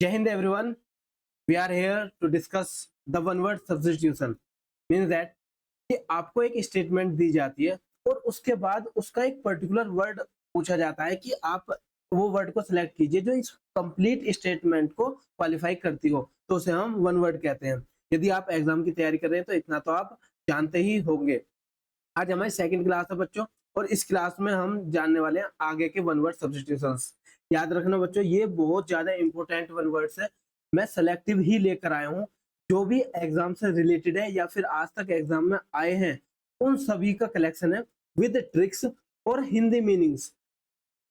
Jai Hind everyone. We are here to discuss the one word substitution. Means that कि आपको एक statement दी जाती है और उसके बाद उसका एक पर्टिकुलर वर्ड पूछा जाता है कि आप वो वर्ड को सिलेक्ट कीजिए जो इस कंप्लीट स्टेटमेंट को क्वालिफाई करती हो, तो उसे हम वन वर्ड कहते हैं। यदि आप एग्जाम की तैयारी कर रहे हैं तो इतना तो आप जानते ही होंगे। आज हमारी सेकंड क्लास है बच्चों, और इस क्लास में हम जानने वाले हैं आगे के वन वर्ड सब्स्टिट्यूशंस। याद रखना बच्चों, ये बहुत ज्यादा इंपॉर्टेंट वन वर्ड्स है। मैं सेलेक्टिव ही लेकर आया हूँ, जो भी एग्जाम से रिलेटेड है या फिर आज तक एग्जाम में आए हैं उन सभी का कलेक्शन है विद ट्रिक्स और हिंदी मीनिंग्स।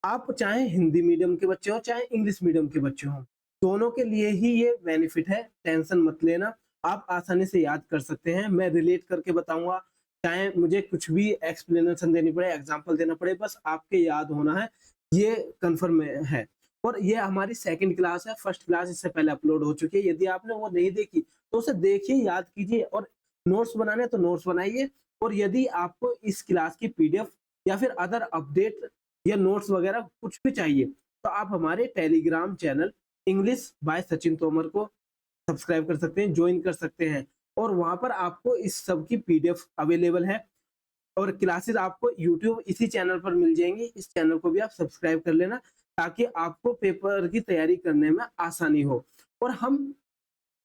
आप चाहे हिंदी मीडियम के बच्चे हो चाहे इंग्लिश मीडियम के बच्चे हो, दोनों के लिए ही ये बेनिफिट है। टेंशन मत लेना, आप आसानी से याद कर सकते हैं। मैं रिलेट करके बताऊंगा, चाहे मुझे कुछ भी एक्सप्लेनेशन देनी पड़े, एग्जांपल देना पड़े, बस आपके याद होना है, ये कंफर्म है। और ये हमारी सेकंड क्लास है। फर्स्ट क्लास इससे पहले अपलोड हो चुकी है। यदि आपने वो नहीं देखी तो उसे देखिए, याद कीजिए, और नोट्स बनाने तो नोट्स बनाइए। और यदि आपको इस क्लास की पीडीएफ या फिर अदर अपडेट या नोट्स वगैरह कुछ भी चाहिए तो आप हमारे Telegram channel English by Sachin Tomar को सब्सक्राइब कर सकते हैं, ज्वाइन कर सकते हैं, और वहां पर आपको इस सब की पीडीएफ अवेलेबल है। और क्लासेस आपको यूट्यूब इसी चैनल पर मिल जाएंगी। इस चैनल को भी आप सब्सक्राइब कर लेना ताकि आपको पेपर की तैयारी करने में आसानी हो। और हम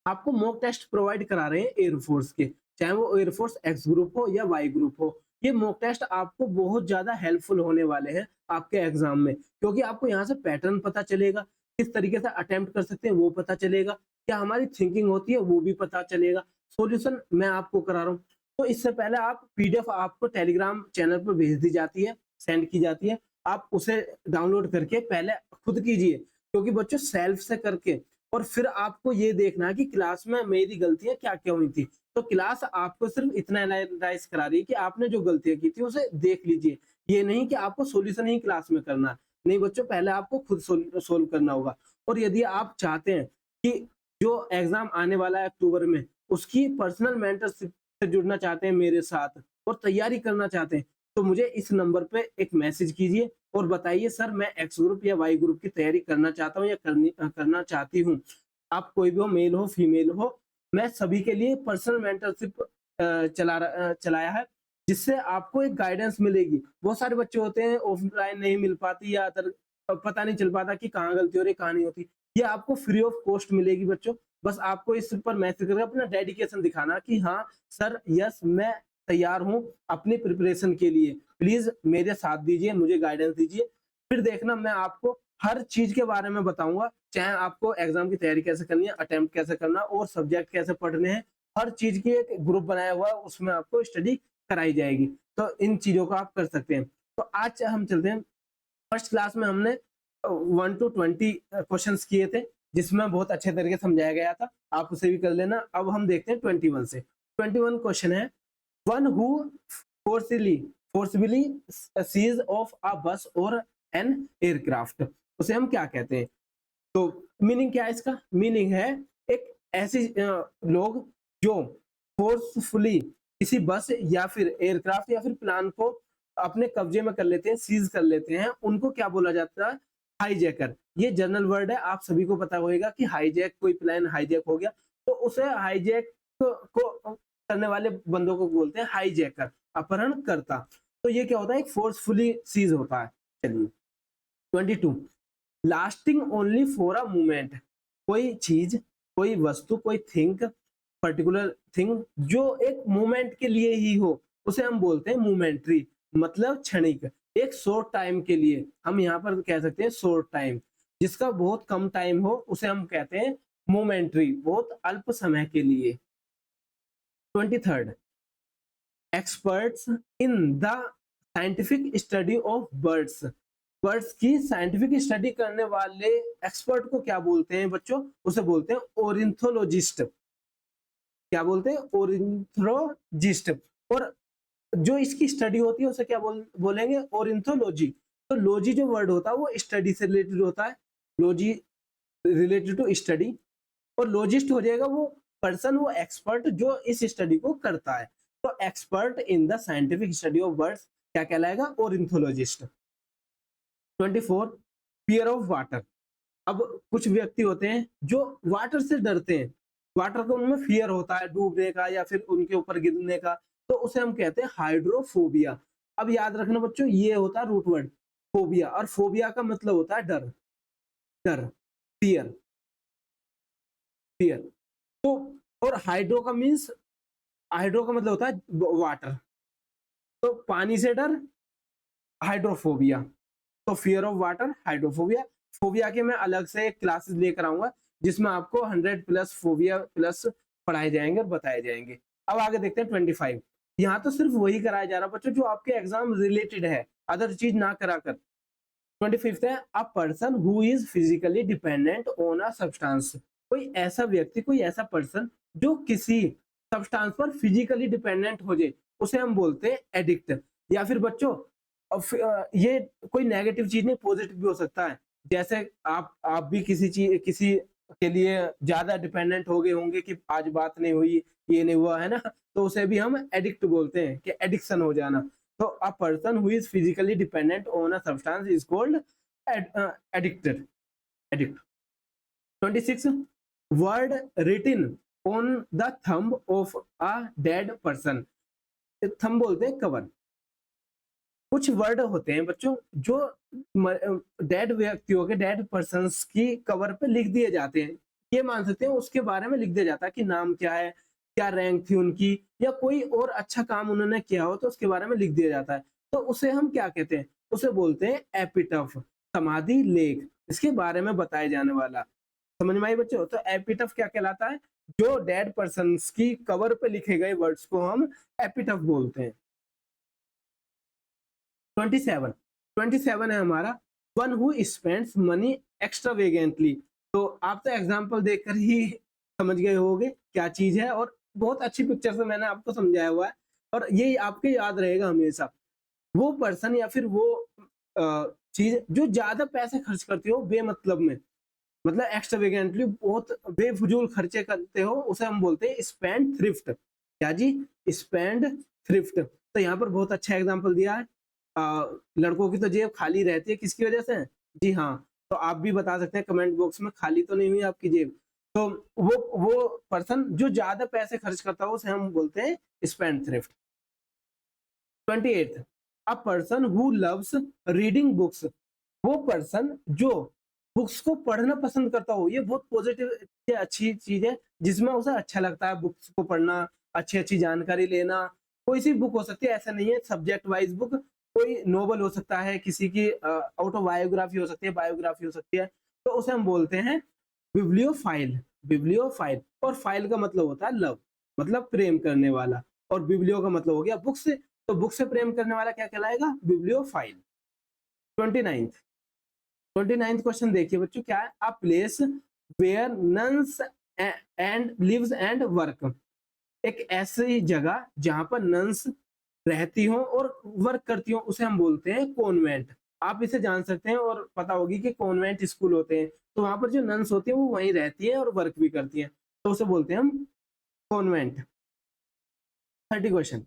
आपको मॉक टेस्ट प्रोवाइड करा रहे हैं एयरफोर्स के, चाहे वो एयरफोर्स एक्स ग्रुप हो या वाई ग्रुप हो। ये मॉक टेस्ट आपको बहुत ज्यादा हेल्पफुल होने वाले हैं आपके एग्जाम में, क्योंकि आपको यहाँ से पैटर्न पता चलेगा, किस तरीके से अटेम्प्ट कर सकते हैं वो पता चलेगा, क्या हमारी थिंकिंग होती है वो भी पता चलेगा, सॉल्यूशन मैं आपको करा रहा हूँ। तो इससे पहले आप पीडीएफ आपको टेलीग्राम चैनल पर भेज दी जाती है, सेंड की जाती है। आप उसे डाउनलोड करके पहले खुद कीजिए, क्योंकि बच्चों सेल्फ से करके और फिर आपको ये देखना है कि क्लास में मेरी गलतियां क्या क्या हुई थी। तो क्लास आपको सिर्फ इतना एनालाइज करा रही है कि आपने जो गलतियां की थी उसे देख लीजिए। ये नहीं कि आपको सॉल्यूशन ही क्लास में करना है। नहीं बच्चों, पहले आपको खुद सोल्व करना होगा। और यदि आप चाहते हैं कि जो एग्जाम आने वाला है अक्टूबर में, उसकी पर्सनल मेंटरशिप से जुड़ना चाहते हैं मेरे साथ और तैयारी करना चाहते हैं, तो मुझे इस नंबर पे एक मैसेज कीजिए और बताइए सर मैं एक्स ग्रुप या वाई ग्रुप की तैयारी करना चाहता हूँ या करना चाहती हूँ। आप कोई भी हो, मेल हो फीमेल हो, मैं सभी के लिए पर्सनल मेंटरशिप चलाया है, जिससे आपको एक गाइडेंस मिलेगी। बहुत सारे बच्चे होते हैं ऑफलाइन नहीं मिल पाती या पता नहीं चल पाता कि कहाँ गलती हो रही कहाँ नहीं होती। ये आपको फ्री ऑफ कॉस्ट मिलेगी बच्चों। बस आपको इस पर मैसेज करके अपना डेडिकेशन दिखाना कि हाँ सर, यस मैं तैयार हूँ अपनी प्रिपरेशन के लिए, प्लीज मेरे साथ दीजिए, मुझे गाइडेंस दीजिए। फिर देखना मैं आपको हर चीज के बारे में बताऊंगा, चाहे आपको एग्जाम की तैयारी कैसे करनी है, अटेम्प्ट कैसे करना और सब्जेक्ट कैसे पढ़ने हैं। हर चीज की एक ग्रुप बनाया हुआ है, उसमें आपको स्टडी कराई जाएगी। तो इन चीजों को आप कर सकते हैं। तो आज हम चलते हैं। फर्स्ट क्लास में हमने 1 to 20 क्वेश्चन किए थे, जिसमें बहुत अच्छे तरीके से समझाया गया था। आप उसे भी कर लेना। अब हम देखते हैं 21 से। 21 क्वेश्चन है, one who forcibly seize of a bus और एन एयरक्राफ्ट, उसे हम क्या कहते हैं? तो मीनिंग क्या है इसका? मीनिंग है एक ऐसी लोग जो फोर्सफुली किसी बस या फिर एयरक्राफ्ट या फिर प्लान को अपने कब्जे में कर लेते हैं, सीज कर लेते हैं, उनको क्या बोला जाता है? हाईजैकर। ये जनरल वर्ड है, आप सभी को पता होगा कि हाईजैक, कोई प्लान हाईजैक हो गया तो उसे हाईजैक को करने वाले बंदों को बोलते हैं हाईजैकर, अपहरण करता। तो ये क्या होता है? एक फोर्सफुली सीज होता है। चलिए 22, lasting only for a moment. कोई चीज, कोई वस्तु, कोई थिंग, पर्टिकुलर थिंग जो एक मोमेंट के लिए ही हो, उसे हम बोलते हैं मोमेंट्री, मतलब क्षणिक, एक शॉर्ट टाइम के लिए। हम यहाँ पर कह सकते हैं शॉर्ट टाइम, जिसका बहुत कम टाइम हो उसे हम कहते हैं मोमेंट्री, बहुत अल्प समय के लिए। 23rd, experts in the scientific study of birds. Birds की साइंटिफिक स्टडी करने वाले एक्सपर्ट को क्या बोलते हैं बच्चों? उसे बोलते हैं ओरिनथोलॉजिस्ट। क्या बोलते हैं? ओरिनथोलॉजिस्ट। और जो इसकी स्टडी होती है उसे क्या बोलेंगे? ओरिनथोलॉजी। तो लॉजी जो वर्ड होता है वो स्टडी से रिलेटेड होता है, लॉजी रिलेटेड टू स्टडी। और लॉजिस्ट हो जाएगा वो पर्सन, वो एक्सपर्ट जो इस स्टडी को करता है। तो expert in the scientific study of birds क्या कहलाएगा? ओरिनथोलॉजिस्ट। 24, फियर ऑफ वाटर। अब कुछ व्यक्ति होते हैं जो वाटर से डरते हैं, वाटर को उनमें फियर होता है डूबने का या फिर उनके ऊपर गिरने का, तो उसे हम कहते हैं हाइड्रोफोबिया। अब याद रखना बच्चों, ये होता है रूट वर्ड फोबिया, और फोबिया का मतलब होता है डर, डर, फियर, फियर। तो और हाइड्रो का मीन्स, हाइड्रो का मतलब होता है वाटर, तो पानी से डर हाइड्रोफोबिया, तो fear of water hydrophobia. Phobia के मैं अलग से क्लासेस लेकर आऊंगा जिसमें आपको 100 प्लस फोबिया प्लस पढ़ाए जाएंगे और बताए जाएंगे। अब आगे देखते हैं 25। यहाँ तो सिर्फ वही कराया जा रहा है बच्चों जो आपके एग्जाम रिलेटेड है, अदर चीज ना कराकर। 25 है अ person who is physically dependent on a substance. कोई ऐसा व्यक्ति, कोई ऐसा पर्सन जो किसी सब्सटेंस पर फिजिकली डिपेंडेंट हो जाए, उसे हम बोलते हैं एडिक्ट। या फिर बच्चों ये कोई नेगेटिव चीज नहीं, पॉजिटिव भी हो सकता है। जैसे आप भी किसी चीज, किसी के लिए ज्यादा डिपेंडेंट हो गए होंगे कि आज बात नहीं हुई, ये नहीं हुआ है ना, तो उसे भी हम एडिक्ट बोलते हैं कि एडिक्शन हो जाना। तो a person who is physically dependent on a substance is called addicted, addict. 26 word written on the thumb of a dead person. Thumb बोलते हैं कवर। कुछ वर्ड होते हैं बच्चों जो डेड व्यक्तियों के, डेड पर्सन्स की कवर पे लिख दिए जाते हैं। ये मान सकते हैं उसके बारे में लिख दिया जाता है कि नाम क्या है, क्या रैंक थी उनकी, या कोई और अच्छा काम उन्होंने किया हो तो उसके बारे में लिख दिया जाता है। तो उसे हम क्या कहते हैं, उसे बोलते हैं एपिटफ, समाधि लेख, इसके बारे में बताए जाने वाला। समझ में आई बच्चों? तो एपिटफ क्या कहलाता है, जो डेड पर्सन्स की कवर पे लिखे गए वर्ड्स को हम एपिटफ बोलते हैं। 27, 27 है हमारा वन हु स्पेंड्स मनी एक्स्ट्रावेगेंटली। तो आप तो एग्जांपल देखकर ही समझ गए होंगे क्या चीज है, और बहुत अच्छी पिक्चर से मैंने आपको समझाया हुआ है, और ये आपके याद रहेगा हमेशा। वो पर्सन या फिर वो चीज जो ज्यादा पैसे खर्च करती हो बेमतलब में, मतलब एक्स्ट्रावेगेंटली, बहुत बेफजूल खर्चे करते हो, उसे हम बोलते हैं स्पेंड थ्रिफ्ट। क्या जी? Spend thrift. तो यहाँ पर बहुत अच्छा एग्जांपल दिया है। लड़कों की तो जेब खाली रहती है, किसकी वजह से? जी हाँ। तो आप भी बता सकते हैं कमेंट बॉक्स में, खाली तो नहीं हुई आपकी जेब। तो वो पर्सन जो ज्यादा पैसे खर्च करता हो उसे हम बोलते हैं spend thrift. 28 a person who loves reading books. वो पर्सन जो बुक्स को पढ़ना पसंद करता हो, ये बहुत पॉजिटिव अच्छी चीज है, जिसमें उसे अच्छा लगता है बुक्स को पढ़ना, अच्छी अच्छी जानकारी लेना। कोई सी बुक हो सकती है, ऐसा नहीं है सब्जेक्ट वाइज बुक, कोई नोवेल हो सकता है, किसी की ऑटोबायोग्राफी हो सकती है, बायोग्राफी हो सकती है, तो उसे हम बोलते हैं बिब्लियोफाइल। बिब्लियोफाइल, और फाइल का मतलब होता है लव, मतलब प्रेम करने वाला, और बिब्लियो का मतलब हो गया बुक से, तो बुक से प्रेम करने वाला क्या कहलाएगा? बिब्लियोफाइल। 29, 29 क्वेश्चन देखिए बच्चों क्या है, a place where nuns and lives and work. एक ऐसी जगह जहां पर नन्स रहती हो और वर्क करती हो, उसे हम बोलते हैं कॉन्वेंट। आप इसे जान सकते हैं, और पता होगी कि कॉन्वेंट स्कूल होते हैं, तो वहां पर जो नन्स होती है वो वहीं रहती है और वर्क भी करती है, तो उसे बोलते हैं हम कॉन्वेंट। 30 क्वेश्चन,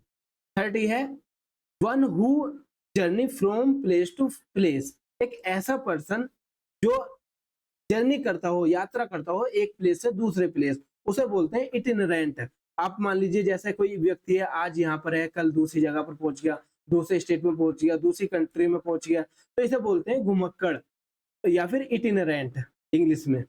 30 है one who journey from place to place. एक ऐसा पर्सन जो जर्नी करता हो, यात्रा करता हो एक प्लेस से दूसरे प्लेस, उसे बोलते हैं इटिनरेंट। आप मान लीजिए जैसे कोई व्यक्ति है, आज यहाँ पर है, कल दूसरी जगह पर पहुंच गया, दूसरे स्टेट में पहुंच गया, दूसरी कंट्री में पहुंच गया, तो इसे बोलते हैं घुमक्कड़ या फिर इटिनरेंट इंग्लिश में।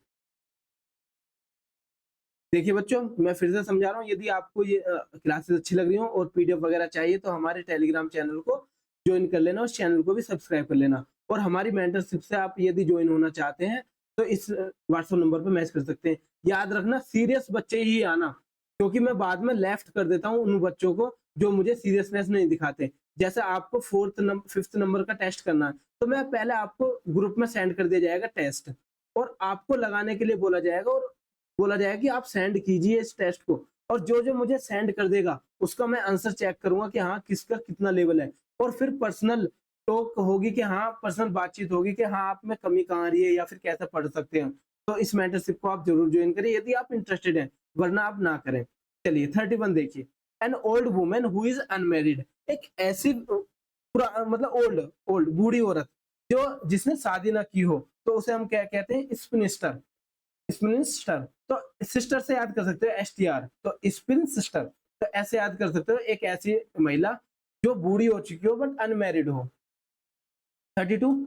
देखिए बच्चों, मैं फिर से समझा रहा हूँ, यदि आपको ये क्लासेस अच्छी लग रही हो और पीडीएफ वगैरह चाहिए तो हमारे टेलीग्राम चैनल को ज्वाइन कर लेना, उस चैनल को भी सब्सक्राइब कर लेना, और हमारी मेंटरशिप से आप यदि ज्वाइन होना चाहते हैं तो इस व्हाट्सएप नंबर पर मैसेज कर सकते हैं। याद रखना सीरियस बच्चे ही आना, क्योंकि मैं बाद में लेफ्ट कर देता हूँ उन बच्चों को जो मुझे सीरियसनेस नहीं दिखाते। जैसे आपको 5th नंबर का टेस्ट करना है, तो मैं पहले आपको ग्रुप में सेंड कर दिया जाएगा टेस्ट, और आपको लगाने के लिए बोला जाएगा, और बोला जाएगा कि आप सेंड कीजिए इस टेस्ट को, और जो जो मुझे सेंड कर देगा उसका मैं आंसर चेक करूंगा कि हाँ किसका कितना लेवल है, और फिर पर्सनल टॉक होगी कि हाँ, पर्सनल बातचीत होगी कि हाँ आप में कमी कहाँ आ रही है या फिर कैसे पढ़ सकते हैं। तो इस मेंटरशिप को आप जरूर ज्वाइन करिए यदि आप इंटरेस्टेड हैं, वरना आप ना करें। चलिए 31 देखिए, an old women who is unmarried. एक ऐसी मतलब ओल्ड ओल्ड बूढ़ी औरत जो जिसने शादी ना की हो, तो उसे हम क्या कहते हैं, स्पिनिस्टर। स्पिनिस्टर तो सिस्टर से याद कर सकते हो STR, तो स्पिन सिस्टर, तो ऐसे याद कर सकते हो, एक ऐसी महिला जो बूढ़ी हो चुकी हो बट अनमैरिड हो। 32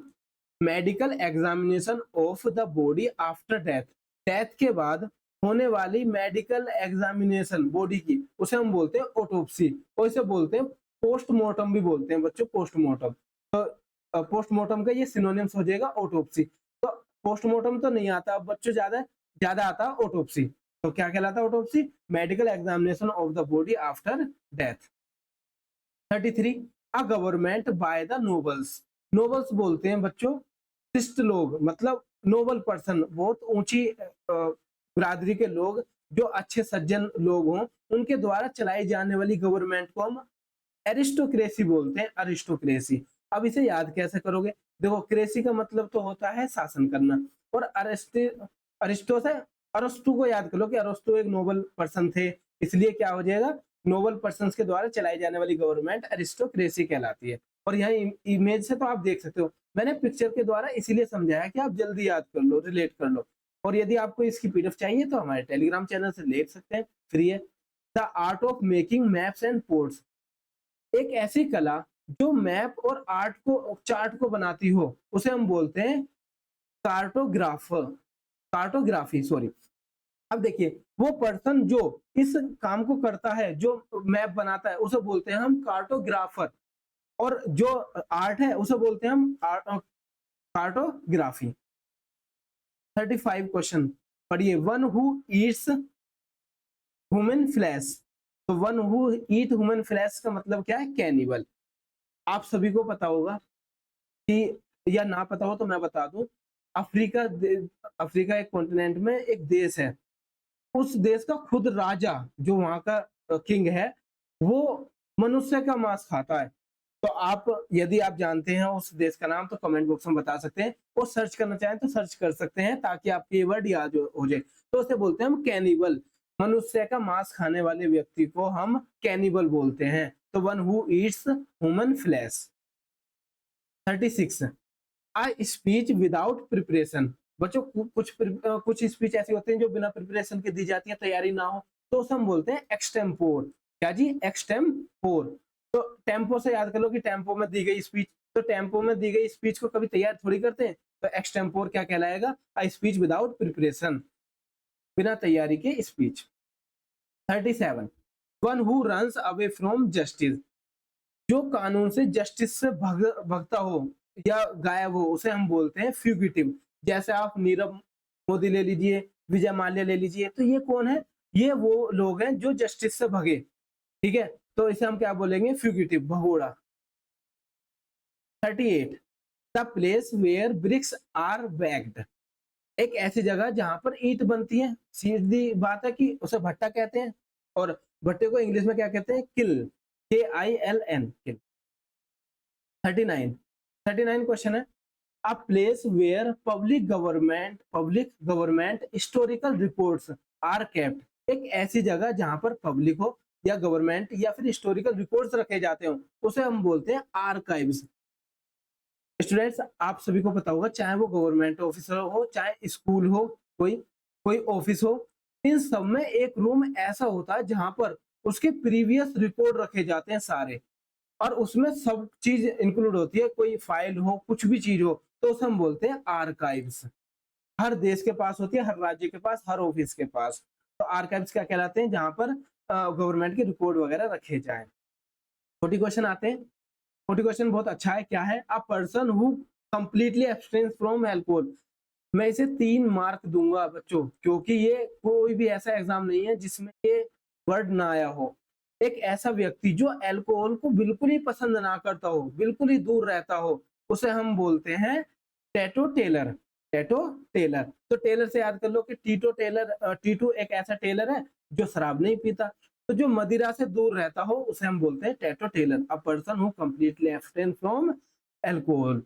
medical examination of the body after death, death के बाद होने वाली मेडिकल एग्जामिनेशन बॉडी की, उसे हम बोलते हैं ऑटोप्सी, और इसे बोलते हैं पोस्टमार्टम भी बोलते हैं बच्चों, पोस्टमार्टम। तो पोस्टमार्टम का ये सिनोनिम्स हो जाएगा ऑटोप्सी। तो पोस्टमार्टम तो नहीं आता अब बच्चों, ज्यादा ज्यादा आता ऑटोप्सी। तो क्या कहलाता है autopsy, medical examination of the body after death. 33 a government by the nobles, nobles बोलते हैं बच्चों शिष्ट लोग, मतलब नोबल पर्सन, बहुत ऊंची बिरादरी के लोग, जो अच्छे सज्जन लोग हों, उनके द्वारा चलाई जाने वाली गवर्नमेंट को हम एरिस्टोक्रेसी बोलते हैं, अरिस्टोक्रेसी। अब इसे याद कैसे करोगे, देखो क्रेसी का मतलब तो होता है शासन करना, और अरिस्टो से अरस्तु को याद करो कि अरस्तु एक नोबल पर्सन थे, इसलिए क्या हो जाएगा, नोबल पर्सन के द्वारा चलाई जाने वाली गवर्नमेंट अरिस्टोक्रेसी कहलाती है। और यहाँ इमेज से तो आप देख सकते हो, मैंने पिक्चर के द्वारा इसीलिए समझाया कि आप जल्दी याद कर लो, रिलेट कर लो। और यदि आपको इसकी PDF चाहिए तो हमारे टेलीग्राम चैनल से ले सकते हैं, फ्री है। The art of making maps and ports, एक ऐसी कला जो मैप और आर्ट को चार्ट को बनाती हो, उसे हम बोलते हैं कार्टोग्राफर, कार्टोग्राफी सॉरी। अब देखिए वो पर्सन जो इस काम को करता है, जो मैप बनाता है, उसे बोलते हैं हम कार्टोग्राफर, और जो आर्ट है उसे बोलते हैं हम कार्टोग्राफी। 35 क्वेश्चन पढ़िए, one who eats human flesh, तो one who eat human flesh का मतलब क्या है, कैनिबल। आप सभी को पता होगा कि, या ना पता हो तो मैं बता दूं, अफ्रीका अफ्रीका एक कॉन्टिनेंट में एक देश है, उस देश का खुद राजा जो वहां का किंग है, वो मनुष्य का मांस खाता है। तो आप यदि आप जानते हैं उस देश का नाम तो कमेंट बॉक्स में बता सकते हैं, और सर्च करना चाहें तो सर्च कर सकते हैं, ताकि आपके ये वर्ड याद हो जाए। तो उसे बोलते हैं हम कैनिबल, मनुष्य का मांस खाने वाले व्यक्ति को हम कैनिबल बोलते हैं। तो one who eats human flash. 36 a speech without preparation, बच्चों कुछ स्पीच ऐसी होती हैं जो बिना प्रिपरेशन के दी जाती है, तैयारी ना हो, तो उसे हम बोलते हैं एक्सटेम्पोर। क्या जी, एक्सटेम्पोर। तो टेम्पो से याद कर लो कि टेम्पो में दी गई स्पीच, तो टेम्पो में दी गई स्पीच को कभी तैयार थोड़ी करते हैं, तो एक्सटेम्पोर क्या कहलाएगा, अ स्पीच विदाउट प्रिपरेशन, बिना तैयारी के speech. 37 one who runs away from justice, जो कानून से, जस्टिस से भगता हो या गायब हो, उसे हम बोलते हैं फ्यूगिटिव। जैसे आप नीरव मोदी ले लीजिए, विजय माल्या ले लीजिए, तो ये कौन है, ये वो लोग हैं जो जस्टिस से भगे, ठीक है, तो इसे हम क्या बोलेंगे, फ्यूगिटिव, भगोड़ा। 38 the place where bricks are baked, एक ऐसी जगह जहां पर ईंट बनती है, सीधी बात है कि उसे भट्टा कहते हैं, और भट्टे को इंग्लिश में क्या कहते हैं, किल, KILN, किल। 39 क्वेश्चन है, a place where public government historical reports are kept, एक ऐसी जगह जहां पर पब्लिक हो या गवर्नमेंट या फिर हिस्टोरिकल रिपोर्ट्स रखे जाते हो, उसे हम बोलते हैं आर्काइव्स। स्टूडेंट्स आप सभी को पता होगा, चाहे वो गवर्नमेंट ऑफिसर हो, चाहे स्कूल हो, कोई कोई ऑफिस हो, इन सब में एक रूम ऐसा होता है जहां पर उसके प्रीवियस रिकॉर्ड रखे जाते हैं सारे, और उसमें सब चीज इंक्लूड होती है, कोई फाइल हो, कुछ भी चीज हो, तो उसे हम बोलते हैं आर्काइव्स। हर देश के पास होती है, हर राज्य के पास, हर ऑफिस के पास। तो आर्काइव्स क्या कहलाते हैं, जहां पर गवर्नमेंट के रिकॉर्ड वगैरह रखे जाए। 40 क्वेश्चन आते हैं। 40 क्वेश्चन बहुत अच्छा है, क्या है, अ person who completely abstains from alcohol, मैं इसे 3 मार्क दूंगा बच्चों, क्योंकि ये कोई भी ऐसा एग्जाम नहीं है जिसमें ये वर्ड ना आया हो। एक ऐसा व्यक्ति जो अल्कोहल को बिल्कुल ही पसंद ना करता हो, बिल्कुल ही दूर रहता हो, उसे हम बोलते हैं टैटो टेलर। टैटो टेलर, तो टेलर से याद कर लो कि टीटो टेलर, टीटू एक ऐसा टेलर है जो शराब नहीं पीता, तो जो मदिरा से दूर रहता हो उसे हम बोलते हैं teetotaller, a person who completely abstain from alcohol.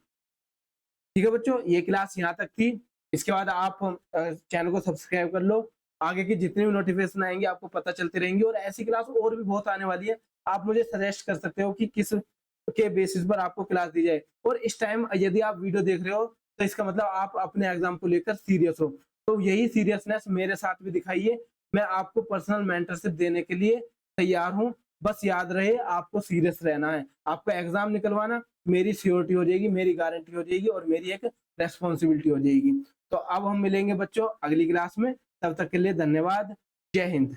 ठीक है बच्चों, ये क्लास यहाँ तक थी। इसके बाद आप चैनल को सब्सक्राइब कर लो, आगे की जितनी भी नोटिफिकेशन आएंगे आपको पता चलती रहेंगी, और ऐसी क्लास और भी बहुत आने वाली है। आप मुझे सजेस्ट कर सकते हो कि किस के बेसिस पर आपको क्लास दी जाए, और इस टाइम यदि आप वीडियो देख रहे हो तो इसका मतलब आप अपने एग्जाम को लेकर सीरियस हो। तो यही सीरियसनेस मेरे साथ भी दिखाइए। मैं आपको पर्सनल मेंटरशिप देने के लिए तैयार हूँ। बस याद रहे आपको सीरियस रहना है। आपका एग्जाम निकलवाना मेरी सियोरिटी हो जाएगी, मेरी गारंटी हो जाएगी और मेरी एक रिस्पॉन्सिबिलिटी हो जाएगी। तो अब हम मिलेंगे बच्चों अगली क्लास में। तब तक के लिए धन्यवाद। जय हिंद।